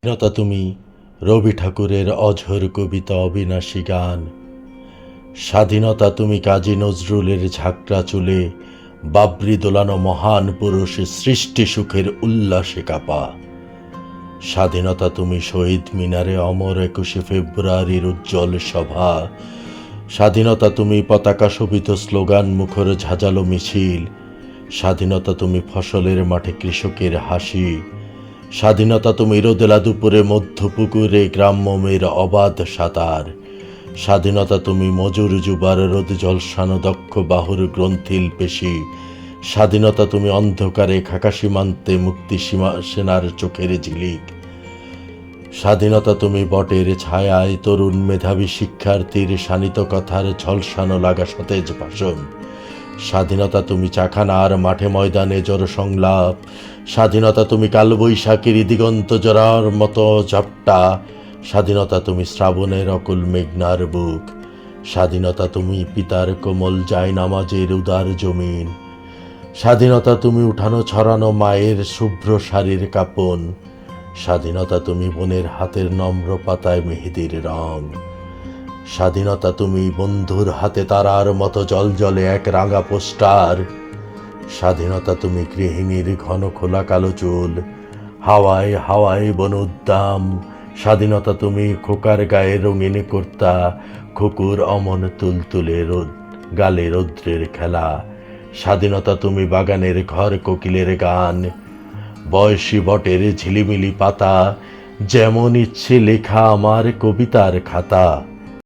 স্বাধীনতা তুমি রবি ঠাকুরের অঝোর কবিতা অবিনাশী গান। স্বাধীনতা তুমি কাজী নজরুলের ঝাঁকড়া চুলে বাবরি দোলানো মহান পুরুষ সৃষ্টি সুখের উল্লাসে কাপা। স্বাধীনতা তুমি শহীদ মিনারে অমর ২১শে ফেব্রুয়ারির উজ্জ্বল সভা। স্বাধীনতা তুমি পতাকা শোভিত স্লোগান মুখর ঝাঁঝালো মিছিল। স্বাধীনতা তুমি ফসলের মাঠে কৃষকের হাসি। স্বাধীনতা তুমি রোদেলা দুপুরে মধ্যপুকুরে গ্রাম্যমের অবাধ সাঁতার। স্বাধীনতা তুমি মজুর যুবার রোদ ঝলসানো দক্ষ বাহুর গ্রন্থিল পেশি। স্বাধীনতা তুমি অন্ধকারে খাকা সীমান্তে মুক্তি সেনার চোখের ঝিলিক। স্বাধীনতা তুমি বটের ছায়ায় তরুণ মেধাবী শিক্ষার্থীর শানিত কথার ঝলসানো লাগা সতেজ ভাষণ। স্বাধীনতা তুমি চাখানার মাঠে ময়দানে জনসংলাপ। স্বাধীনতা তুমি কালবৈশাখীর দিগন্ত জোড়ার মতো ঝাপটা। স্বাধীনতা তুমি শ্রাবণের অকুল মেঘনার বুক। স্বাধীনতা তুমি পিতার কোমল জায়নামাজের উদার জমিন। স্বাধীনতা তুমি উঠানো ছড়ানো মায়ের শুভ্র শাড়ির কাপন। স্বাধীনতা তুমি বোনের হাতের নম্র পাতায় মেহেদির রং। স্বাধীনতা তুমি বন্ধুর হাতে তারার মতো জলজলে এক রাঙা পোস্টার। স্বাধীনতা তুমি গৃহিণীর ঘন খোলা কালো চুল, হাওয়ায় হাওয়ায় বনোদ্দাম। স্বাধীনতা তুমি খোকার গায়ে রঙিন কর্তা, খুকুর অমন তুলতুলে গালে রৌদ্রের খেলা। স্বাধীনতা তুমি বাগানের ঘর কোকিলের গান, বয়সী বটের ঝিলিমিলি পাতা, যেমন ইচ্ছে লেখা আমার কবিতার খাতা।